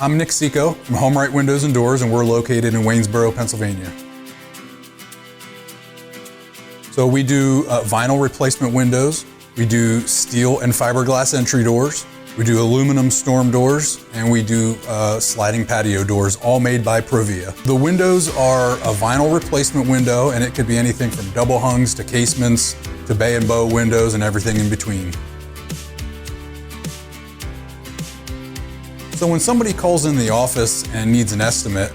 I'm Nick Seco from HomeRight Windows and Doors, and we're located in Waynesboro, Pennsylvania. So we do vinyl replacement windows, we do steel and fiberglass entry doors, we do aluminum storm doors, and we do sliding patio doors, all made by Provia. The windows are a vinyl replacement window, and it could be anything from double hungs to casements to bay and bow windows and everything in between. So when somebody calls in the office and needs an estimate,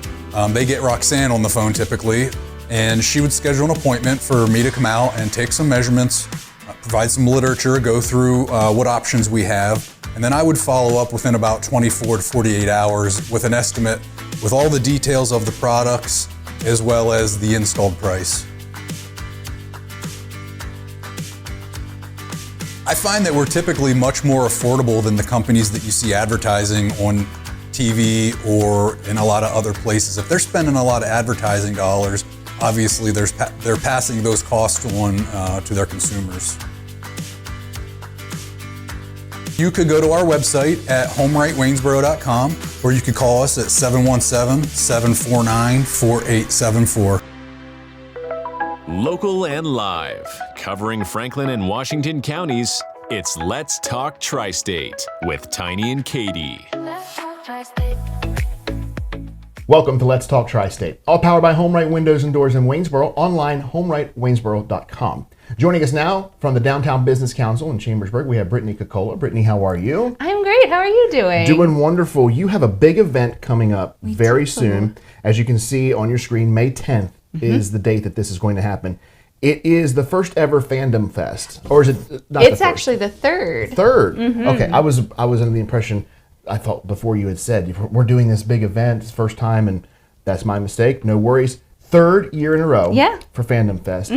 they get Roxanne on the phone typically, and she would schedule an appointment for me to come out and take some measurements, provide some literature, go through what options we have, and then I would follow up within about 24 to 48 hours with an estimate with all the details of the products as well as the installed price. I find that we're typically much more affordable than the companies that you see advertising on TV or in a lot of other places. If they're spending a lot of advertising dollars, obviously they're passing those costs on to their consumers. You could go to our website at homerightwaynesboro.com, or you could call us at 717-749-4874. Local and live, covering Franklin and Washington counties, it's Let's Talk TriState with Tiny and Katie. Welcome to Let's Talk TriState, all powered by HomeRight Windows and Doors in Waynesboro, online homerightwaynesboro.com. Joining us now from the Downtown Business Council in Chambersburg, we have Brittany Cocola. Brittany, how are you? I'm great. How are you doing? Doing wonderful. You have a big event coming up very soon. As you can see on your screen, May 10th is the date that this is going to happen. It is the first ever Fandom Fest, or is it not? It's actually the third. Third. Okay, I was under the impression, I thought before you had said we're doing this big event, it's first time, and that's my mistake. No worries. Third year in a row for Fandom Fest.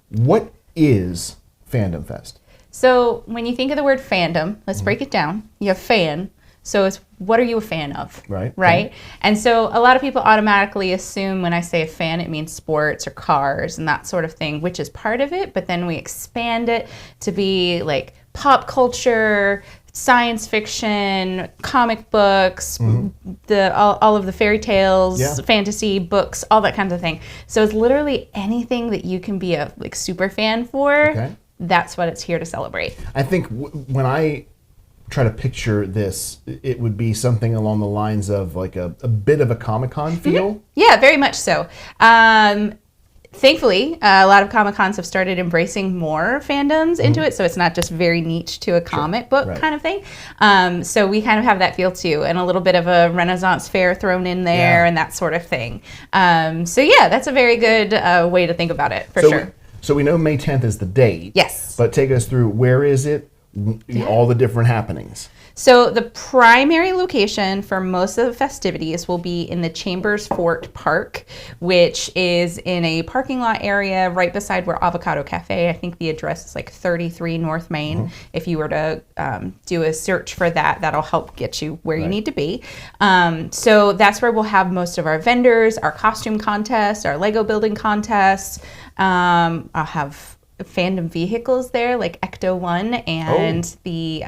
What is Fandom Fest? So when you think of the word fandom, let's break it down. You have fan. So it's what are you a fan of? Right. Okay. And so a lot of people automatically assume when I say a fan, it means sports or cars and that sort of thing, which is part of it. But then we expand it to be like pop culture, science fiction, comic books, all of the fairy tales, fantasy books, all that kind of thing. So it's literally anything that you can be a super fan for. Okay. That's what it's here to celebrate. I think when I try to picture this, it would be something along the lines of like a bit of a Comic-Con feel. Yeah, very much so. Thankfully, a lot of Comic-Cons have started embracing more fandoms into it, so it's not just very niche to a comic book kind of thing. So we kind of have that feel too, and a little bit of a Renaissance fair thrown in there and that sort of thing. So yeah, that's a very good way to think about it, for sure. So we know May 10th is the date. Yes. But take us through, where is it? All the different happenings. So the primary location for most of the festivities will be in the Chambers Fort Park, which is in a parking lot area right beside where Avocado Cafe. I think the address is like 33 North Main. If you were to do a search for that, that'll help get you where you need to be. So that's where we'll have most of our vendors, our costume contests, our Lego building contests. I'll have fandom vehicles there like Ecto One and the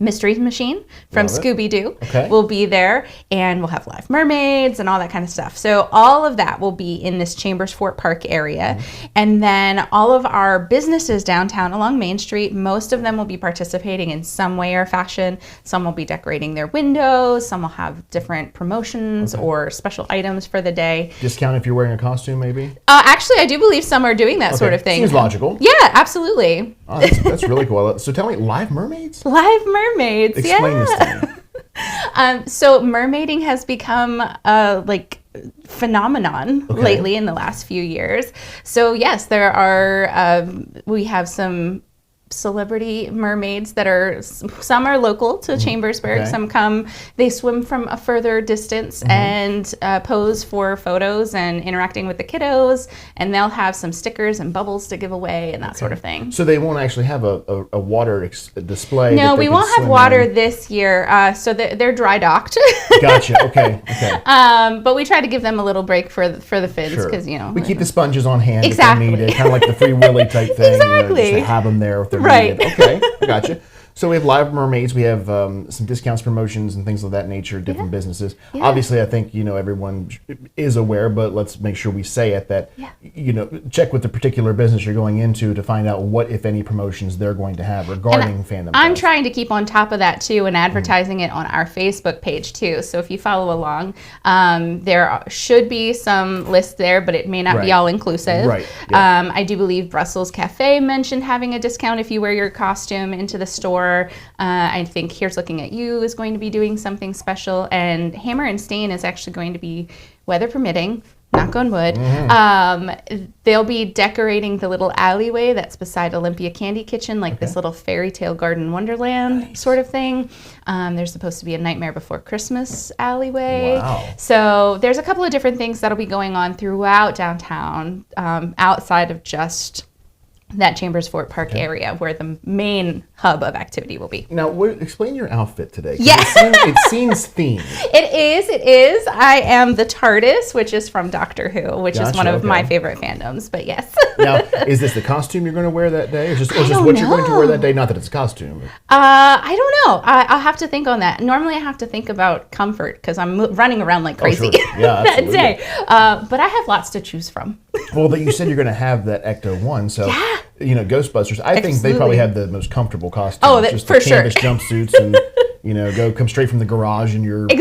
Mystery Machine from Scooby-Doo will be there, and we'll have live mermaids and all that kind of stuff. So all of that will be in this Chambers Fort Park area. And then all of our businesses downtown along Main Street, most of them will be participating in some way or fashion. Some will be decorating their windows, some will have different promotions or special items for the day. Discount if you're wearing a costume, maybe? Actually, I do believe some are doing that sort of thing. Seems logical. Yeah, absolutely. Oh, that's really cool. So tell me, live mermaids? Live mermaids, Explain this to me. So mermaiding has become a phenomenon lately in the last few years. So yes, there are, we have some celebrity mermaids that are, some are local to Chambersburg, some come, they swim from a further distance and pose for photos and interacting with the kiddos, and they'll have some stickers and bubbles to give away and that sort of thing. So they won't actually have a water display? No, we won't have water this year, so they're dry docked. Gotcha, okay. But we try to give them a little break for the fins, because, we keep the sponges on hand if they need it, kind of like the Free Willy type thing. Exactly. Just to have them there if they're needed. Okay, I gotcha. So we have Live Mermaids. We have some discounts, promotions, and things of that nature, different businesses. Yeah. Obviously, I think, everyone is aware, but let's make sure we say it that, check with the particular business you're going into to find out what, if any, promotions they're going to have regarding Fandom Fest. I'm trying to keep on top of that, too, and advertising it on our Facebook page, too. So if you follow along, there should be some lists there, but it may not be all-inclusive. Right. Yeah. I do believe Brussels Cafe mentioned having a discount if you wear your costume into the store. I think Here's Looking at You is going to be doing something special, and Hammer and Stain is actually going to be, weather permitting, knock on wood, they'll be decorating the little alleyway that's beside Olympia Candy Kitchen, like this little fairy tale garden wonderland sort of thing. There's supposed to be a Nightmare Before Christmas alleyway. Wow. So there's a couple of different things that'll be going on throughout downtown, outside of just that Chambers Fort Park area where the main hub of activity will be. Now, explain your outfit today. Yes. It seems themed. It is. I am the TARDIS, which is from Doctor Who, which is one of my favorite fandoms, but yes. Now, is this the costume you're going to wear that day? Or just what you're going to wear that day? Not that it's a costume. I don't know. I'll have to think on that. Normally, I have to think about comfort because I'm running around like crazy that day. But I have lots to choose from. Well, you said you're going to have that Ecto-1, so... Yeah. Ghostbusters. I think they probably have the most comfortable costumes. Oh, just for the sure. Canvas jumpsuits and come straight from the garage and you're good.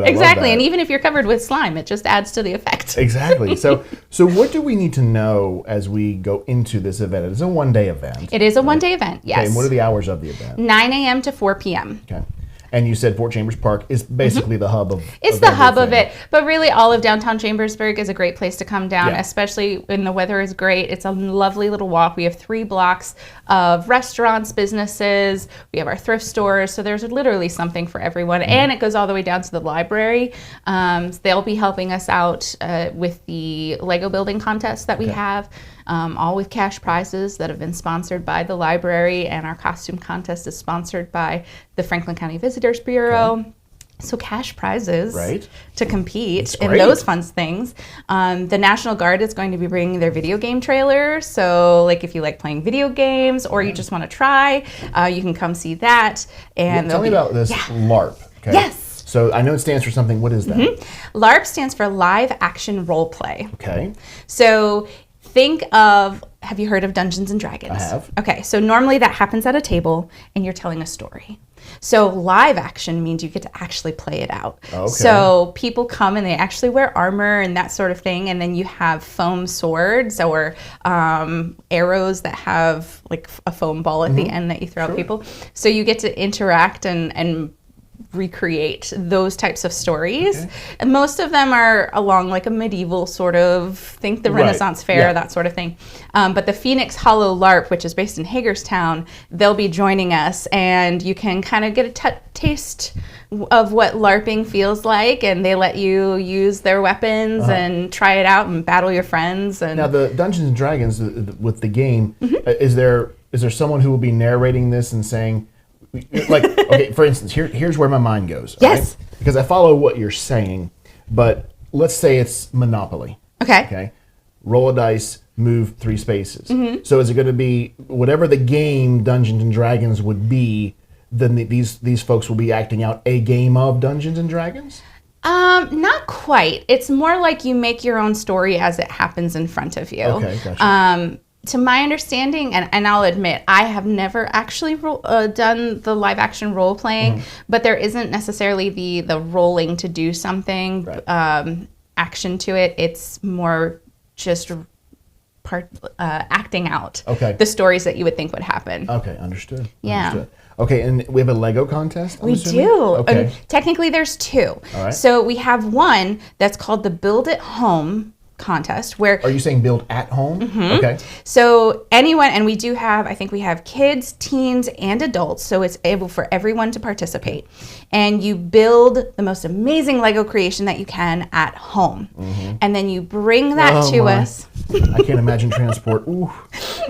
Exactly. And even if you're covered with slime, it just adds to the effect. Exactly. So what do we need to know as we go into this event? It's a one-day event. It is a one-day event. Yes. Okay. And what are the hours of the event? 9 a.m. to 4 p.m. Okay. And you said Fort Chambers Park is basically the hub of It's the hub of it. But really, all of downtown Chambersburg is a great place to come down, especially when the weather is great. It's a lovely little walk. We have 3 blocks of restaurants, businesses. We have our thrift stores. So there's literally something for everyone. And it goes all the way down to the library. They'll be helping us out with the Lego building contest that we have. All with cash prizes that have been sponsored by the library, and our costume contest is sponsored by the Franklin County Visitors Bureau. Okay. So cash prizes to compete in those fun things. The National Guard is going to be bringing their video game trailer. So like if you like playing video games or you just want to try, you can come see that. And tell me about this LARP. Okay? Yes. So I know it stands for something. What is that? LARP stands for Live Action Role Play. Okay. So think of, have you heard of Dungeons and Dragons? I have. Okay, so normally that happens at a table and you're telling a story. So live action means you get to actually play it out. Okay. So people come and they actually wear armor and that sort of thing, and then you have foam swords or arrows that have like a foam ball at the end that you throw at people. So you get to interact and recreate those types of stories. Okay. And most of them are along like a medieval sort of, think the Renaissance Fair, that sort of thing. But the Phoenix Hollow LARP, which is based in Hagerstown, they'll be joining us, and you can kind of get a taste of what LARPing feels like, and they let you use their weapons and try it out and battle your friends. And now the Dungeons and Dragons with the game, is there someone who will be narrating this and saying, like, okay, for instance, here's where my mind goes. Yes. Right? Because I follow what you're saying, but let's say it's Monopoly. Okay. Roll a dice, move 3 spaces. So is it going to be whatever the game Dungeons and Dragons would be? Then these folks will be acting out a game of Dungeons and Dragons? Not quite. It's more like you make your own story as it happens in front of you. Okay, gotcha. To my understanding, and I'll admit, I have never actually done the live action role playing, but there isn't necessarily the rolling to do something, action to it. It's more just acting out the stories that you would think would happen. Okay, understood. Yeah. Understood. Okay, and we have a Lego contest? We do. Okay. Technically, there's 2. All right. So we have one that's called the Build It Home contest, where are you saying build at home? Okay. So anyone, and we do have, I think we have kids, teens, and adults, so it's able for everyone to participate. And you build the most amazing Lego creation that you can at home. And then you bring that to us. I can't imagine transport. Ooh.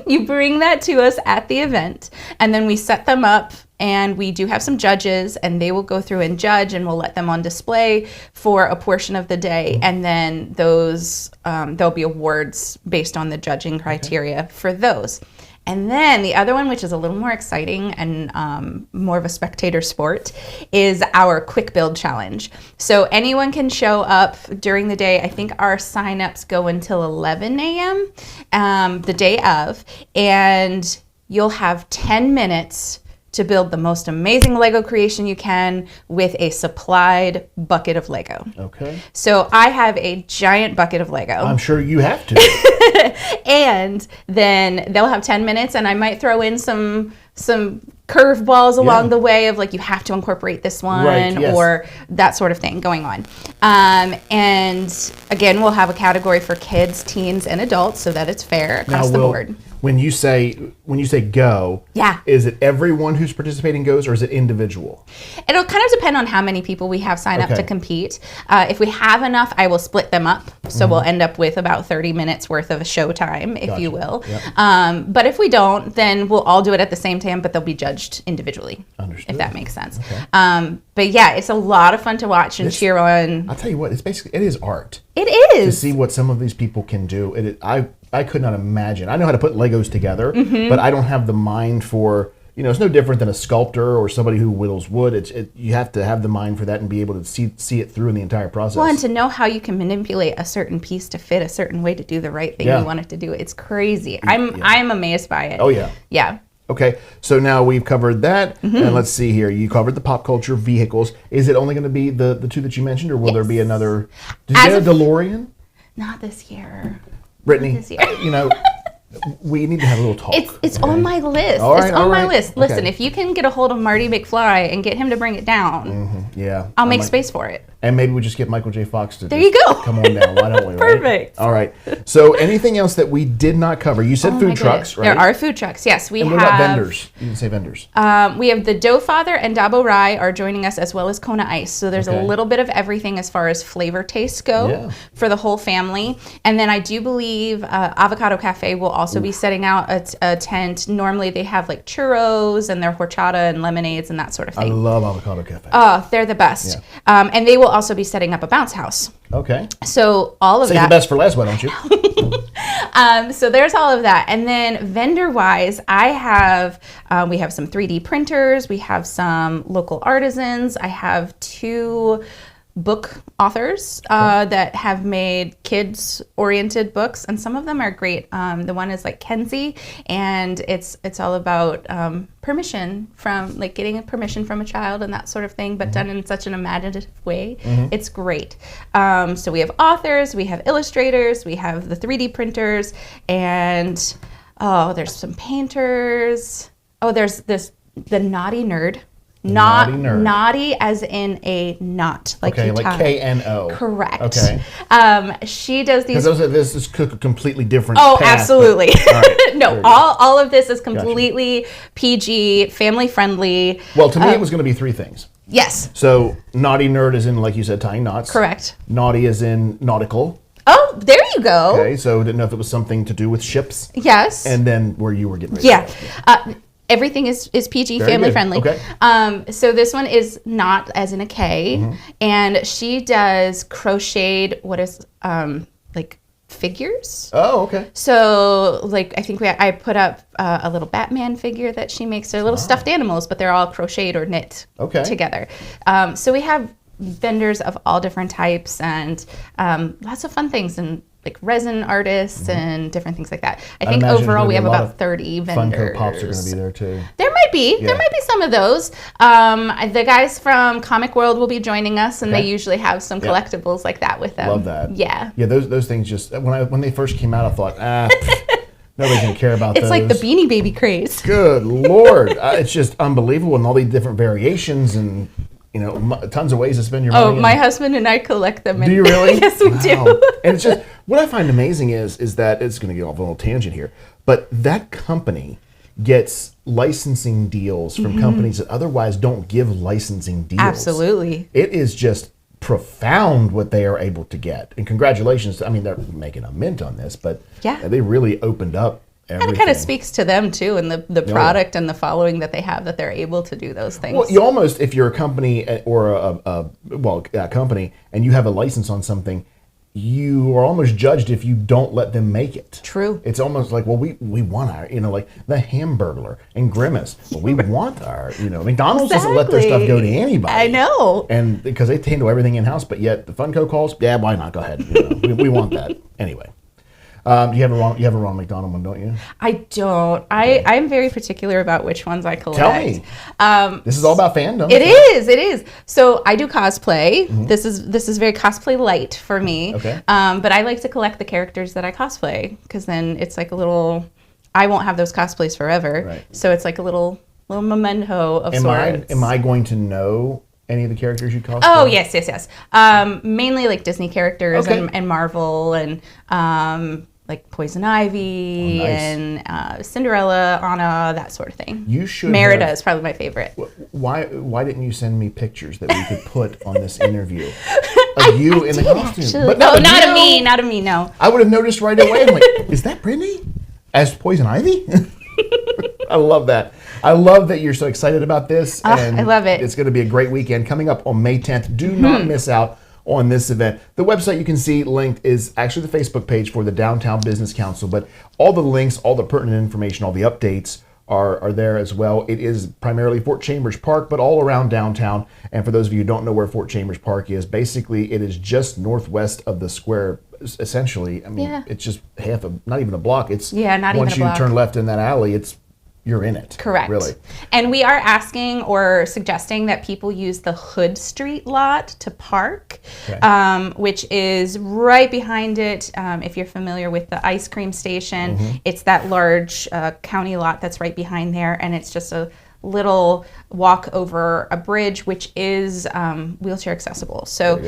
You bring that to us at the event, and then we set them up, and we do have some judges, and they will go through and judge, and we'll let them on display for a portion of the day, and then those there'll be awards based on the judging criteria for those. And then the other one, which is a little more exciting and more of a spectator sport, is our quick build challenge. So anyone can show up during the day. I think our signups go until 11 a.m. The day of, and you'll have 10 minutes to build the most amazing Lego creation you can with a supplied bucket of Lego. Okay. So I have a giant bucket of Lego. I'm sure you have to. And then they'll have 10 minutes, and I might throw in some curveballs along the way of like, you have to incorporate this one, right, yes. or that sort of thing going on. And again, we'll have a category for kids, teens, and adults so that it's fair across the board. When you say go, is it everyone who's participating goes, or is it individual? It'll kind of depend on how many people we have sign up to compete. If we have enough, I will split them up. So we'll end up with about 30 minutes worth of show time, if you will. Yep. But if we don't, then we'll all do it at the same time, but they'll be judged individually. Understood. If that makes sense. Okay. But yeah, it's a lot of fun to watch and cheer on. I'll tell you what, it is art. It is. To see what some of these people can do. I could not imagine. I know how to put Legos together, but I don't have the mind for, it's no different than a sculptor or somebody who whittles wood. You have to have the mind for that and be able to see it through in the entire process. Well, and to know how you can manipulate a certain piece to fit a certain way to do the right thing you want it to do. It's crazy. I'm amazed by it. Oh, yeah. Yeah. Okay, so now we've covered that, and let's see here. You covered the pop culture vehicles. Is it only going to be the two that you mentioned, or will there be another? Did you get a DeLorean? Not this year. Brittany, Not this year. We need to have a little talk. It's on my list. It's on my list. Listen, if you can get a hold of Marty McFly and get him to bring it down, I'll make space for it. And maybe we just get Michael J. Fox to come on down. Why don't we? Right? Perfect. All right. So anything else that we did not cover? You said food trucks, right? There are food trucks. Yes, we have. What about vendors? You didn't say vendors. We have the Dough Father and Dabo Rye are joining us, as well as Kona Ice. So there's a little bit of everything as far as flavor tastes go for the whole family. And then I do believe Avocado Cafe will also be setting out a tent. Normally they have like churros and their horchata and lemonades and that sort of thing. I love Avocado Cafe. Oh, they're the best. Yeah. And they will also be setting up a bounce house. Okay. So all of that. Save the best for last, why don't you? So there's all of that. And then vendor-wise, we have some 3D printers. We have some local artisans. I have 2 book authors that have made kids-oriented books, and some of them are great. The one is like Kenzie, and it's all about permission from getting permission from a child and that sort of thing, but done in such an imaginative way. It's great. So we have authors, we have illustrators, we have the 3D printers, and there's some painters. There's the Naughty Nerd. Naughty as in a knot, like K-N-O. Correct. Okay. She does these. Because this is a completely different. Oh, path, absolutely. Right. No, all of this is completely PG, family friendly. Well, to me, it was going to be 3 things. Yes. So, naughty nerd is in, like you said, tying knots. Correct. Naughty is in nautical. Oh, there you go. Okay, so didn't know if it was something to do with ships. Yes. And then where you were getting ready. Yeah. Everything is PG, Very family good. friendly. Okay. So this one is not as in a K, and she does crocheted figures. Oh, okay. So I think I put up a little Batman figure that she makes. They're little stuffed animals, but they're all crocheted or knit together. So we have vendors of all different types and lots of fun things and resin artists and different things like that. I think overall we have about 30 vendors. Funko Pops are going to be there too. There might be. Yeah. There might be some of those. The guys from Comic World will be joining us, and they usually have some collectibles like that with them. Love that. Yeah. Yeah, those things just when they first came out, I thought, nobody can care about those. It's like the Beanie Baby craze. Good Lord, it's just unbelievable, and all these different variations and. Tons of ways to spend your money. Oh, my husband and I collect them. Do you really? Yes, we do. And it's just, what I find amazing is that, it's going to get off a little tangent here, but that company gets licensing deals from companies that otherwise don't give licensing deals. Absolutely. It is just profound what they are able to get. And congratulations. I mean, they're making a mint on this, but they really opened up. Everything. And it kind of speaks to them too, and the product and the following that they have, that they're able to do those things. Well, you almost, if you're a company or a company and you have a license on something, you are almost judged if you don't let them make it. True. It's almost like, well, we want our, like the Hamburglar and Grimace. Well, we want our, McDonald's doesn't let their stuff go to anybody. I know. And because they handle everything in-house, but yet the Funko calls, yeah, why not? Go ahead. We want that. Anyway. You have a Ronald McDonald one, don't you? I don't. I'm very particular about which ones I collect. Tell me. This is all about fandom. It is. So I do cosplay. Mm-hmm. This is very cosplay light for me. Okay. But I like to collect the characters that I cosplay because then it's like a little. I won't have those cosplays forever. Right. So it's like a little memento of sorts. Am I going to know any of the characters you cosplay? Oh yes. Mainly like Disney characters and Marvel and like Poison Ivy and Cinderella, Anna, that sort of thing. Merida is probably my favorite. Why didn't you send me pictures that we could put on this interview of you in the costume? Actually. But not of me, no. I would have noticed right away. I'm like, is that Brittany as Poison Ivy? I love that. I love that you're so excited about this. And I love it. It's going to be a great weekend coming up on May 10th. Do not miss out on this event. The website you can see linked is actually the Facebook page for the Downtown Business Council, but all the links, all the pertinent information, all the updates are there as well. It is primarily Fort Chambers Park, but all around downtown. And for those of you who don't know where Fort Chambers Park is, basically it is just northwest of the square, essentially. I mean, It's just not even a block. It's not even a block. Once you turn left in that alley, you're in it. Correct. Really. And we are asking or suggesting that people use the Hood Street lot to park, which is right behind it. If you're familiar with the ice cream station, it's that large county lot that's right behind there. And it's just a little walk over a bridge, which is wheelchair accessible. So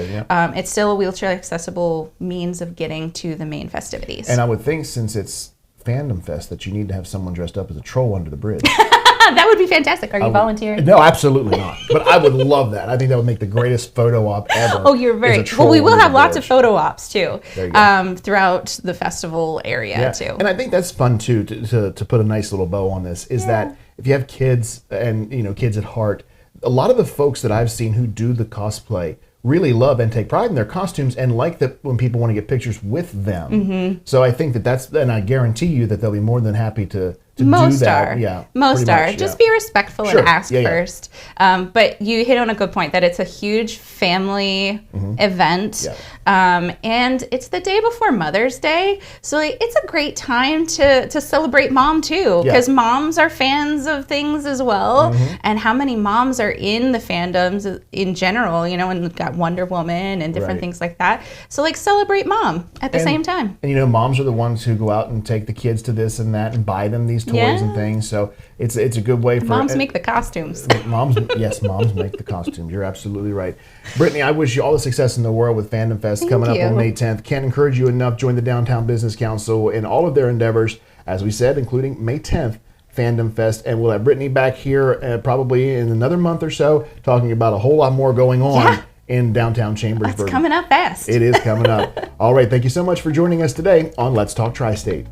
it's still a wheelchair accessible means of getting to the main festivities. And I would think since it's Fandom Fest that you need to have someone dressed up as a troll under the bridge. That would be fantastic. Are you volunteering? No, absolutely not. But I would love that. I think that would make the greatest photo op ever. Oh, you're very... Well, we will have lots of photo ops, too, throughout the festival area, too. And I think that's fun, too, to put a nice little bow on this, is that if you have kids and, kids at heart, a lot of the folks that I've seen who do the cosplay really love and take pride in their costumes and like that when people want to get pictures with them. So I think and I guarantee you that they'll be more than happy to most do that. Are. Yeah, most are. Just be respectful and ask first. But you hit on a good point that it's a huge family event. And it's the day before Mother's Day. So it's a great time to celebrate mom too. Because moms are fans of things as well. And how many moms are in the fandoms in general, and we've got Wonder Woman and different things like that. So celebrate mom at the same time. And moms are the ones who go out and take the kids to this and that and buy them these toys and things. So it's a good way for moms make the costumes. Moms make the costumes. You're absolutely right. Brittany, I wish you all the success in the world with Fandom Fest coming up on May 10th. Can't encourage you enough. Join the Downtown Business Council in all of their endeavors, as we said, including May 10th Fandom Fest. And we'll have Brittany back here probably in another month or so talking about a whole lot more going on in downtown Chambersburg. It's coming up fast. It is coming up. All right. Thank you so much for joining us today on Let's Talk TriState.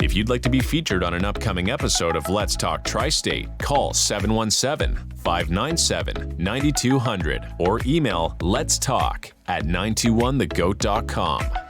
If you'd like to be featured on an upcoming episode of Let's Talk TriState, call 717-597-9200 or email letstalk@921thegoat.com.